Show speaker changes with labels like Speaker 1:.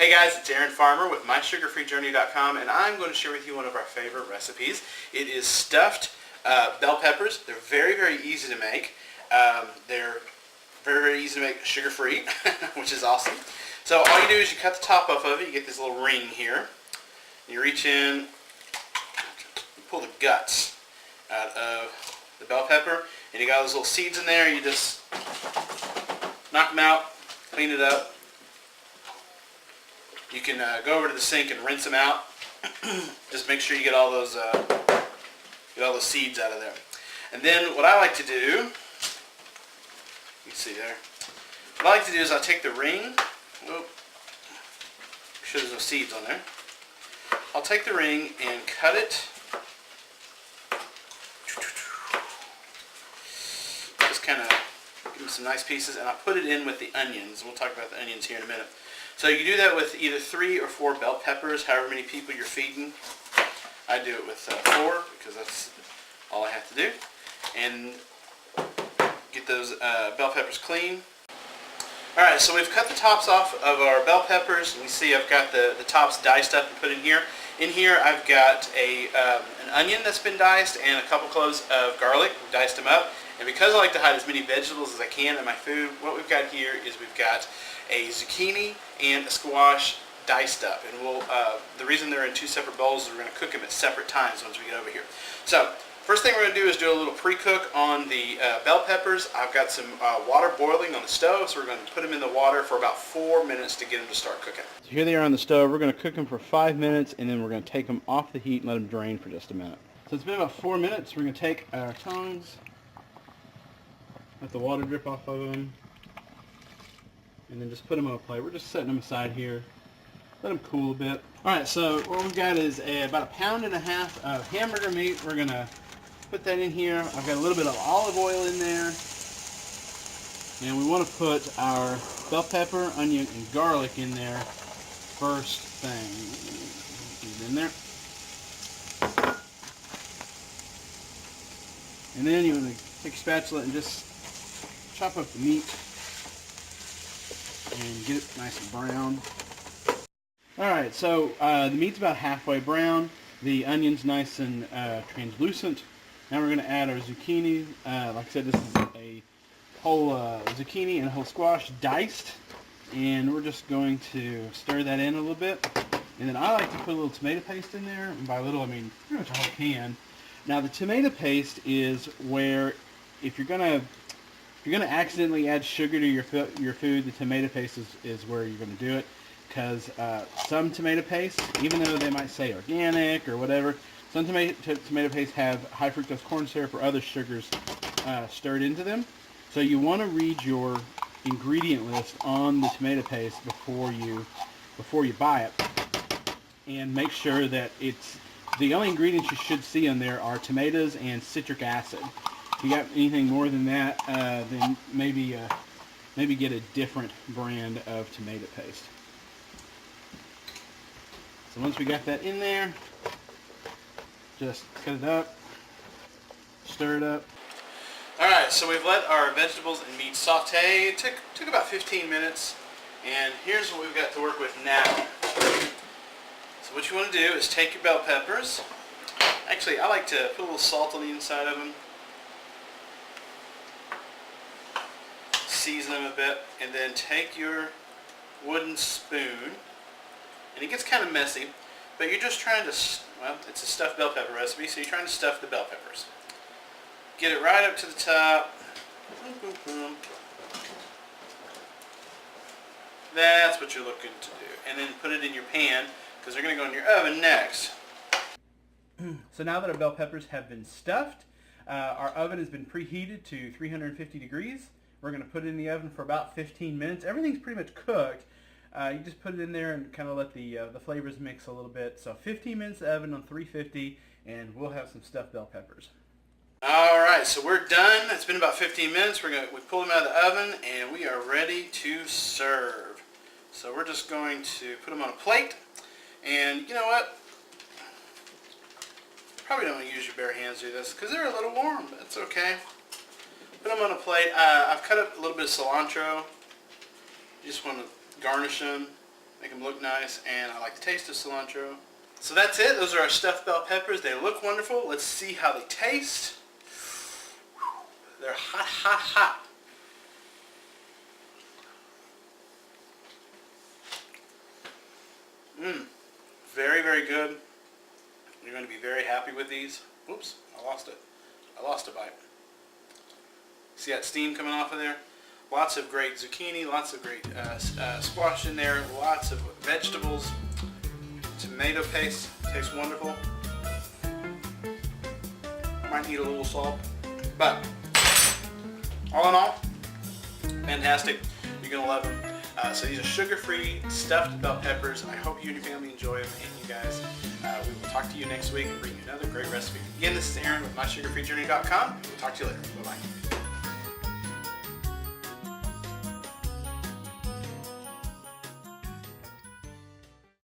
Speaker 1: Hey guys, it's Aaron Farmer with MySugarFreeJourney.com, and I'm going to share with you one of our favorite recipes. It is stuffed bell peppers. They're very, very easy to make. They're very, very easy to make sugar-free, which is awesome. So all you do is you cut the top off of it. You get this little ring here. You reach in, you pull the guts out of the bell pepper, and you got those little seeds in there. You just knock them out, clean it up. You can go over to the sink and rinse them out. Just make sure you get all those seeds out of there. And then what I like to do, you can see there. What I like to do is I'll take the ring. Whoop, make sure there's no seeds on there. I'll take the ring and cut it. Just kind of give them some nice pieces, and I'll put it in with the onions. We'll talk about the onions here in a minute. So you do that with either 3 or 4 bell peppers, however many people you're feeding. I do it with 4 because that's all I have to do. And get those bell peppers clean. Alright, so we've cut the tops off of our bell peppers. You can see I've got the tops diced up and put in here. In here I've got an onion that's been diced and a couple cloves of garlic. We've diced them up. And because I like to hide as many vegetables as I can in my food, what we've got here is we've got a zucchini and a squash diced up. And the reason they're in 2 separate bowls is we're going to cook them at separate times once we get over here. So first thing we're going to do is do a little pre-cook on the bell peppers. I've got some water boiling on the stove, so we're going to put them in the water for about 4 minutes to get them to start cooking. So here they are on the stove. We're going to cook them for 5 minutes, and then we're going to take them off the heat and let them drain for just a minute. So it's been about 4 minutes. We're going to take our tongs, let the water drip off of them, and then just put them on a plate. We're just setting them aside here. Let them cool a bit. Alright, so what we've got is about 1.5 pounds of hamburger meat. We're going to put that in here. I've got a little bit of olive oil in there. And we want to put our bell pepper, onion, and garlic in there first thing. Get it in there. And then you want to take a spatula and just chop up the meat and get it nice and brown. Alright, so the meat's about halfway brown. The onion's nice and translucent. Now we're going to add our zucchini. Like I said, this is a whole zucchini and a whole squash diced. And we're just going to stir that in a little bit. And then I like to put a little tomato paste in there. And by little, I mean pretty much a whole can. Now the tomato paste is where if you're going to accidentally add sugar to your food, the tomato paste is where you're going to do it. Because some tomato paste, even though they might say organic or whatever, some tomato paste have high fructose corn syrup or other sugars stirred into them. So you want to read your ingredient list on the tomato paste before you buy it, and make sure that the only ingredients you should see on there are tomatoes and citric acid. If you got anything more than that, then maybe get a different brand of tomato paste. So once we got that in there, just cut it up, stir it up. Alright, so we've let our vegetables and meat saute. It took about 15 minutes, and here's what we've got to work with now. So what you want to do is take your bell peppers. Actually, I like to put a little salt on the inside of them. Season them a bit, and then take your wooden spoon. And it gets kind of messy, but you're just trying to, well, it's a stuffed bell pepper recipe, so you're trying to stuff the bell peppers. Get it right up to the top. Boom, boom, boom. That's what you're looking to do. And then put it in your pan, because they're going to go in your oven next. So now that our bell peppers have been stuffed, our oven has been preheated to 350 degrees. We're going to put it in the oven for about 15 minutes. Everything's pretty much cooked. You just put it in there and kind of let the flavors mix a little bit. So 15 minutes oven on 350, and we'll have some stuffed bell peppers. Alright, so we're done. It's been about 15 minutes. We pulled them out of the oven, and we are ready to serve. So we're just going to put them on a plate. And you know what? Probably don't want to use your bare hands to do this because they're a little warm, but it's okay. Put them on a plate. I've cut up a little bit of cilantro. You just want to garnish them. make them look nice, and I like the taste of cilantro. So that's it. Those are our stuffed bell peppers. They look wonderful. Let's see how they taste. They're hot, hot, hot. Very, very good. You're going to be very happy with these. Oops, I lost it. I lost a bite. See that steam coming off of there? Lots of great zucchini, lots of great squash in there, lots of vegetables. Tomato paste, tastes wonderful. Might need a little salt, but all in all, fantastic. You're going to love them. So these are sugar-free stuffed bell peppers. I hope you and your family enjoy them, and you guys. We will talk to you next week and bring you another great recipe. Again, this is Aaron with MySugarFreeJourney.com. We'll talk to you later. Bye-bye.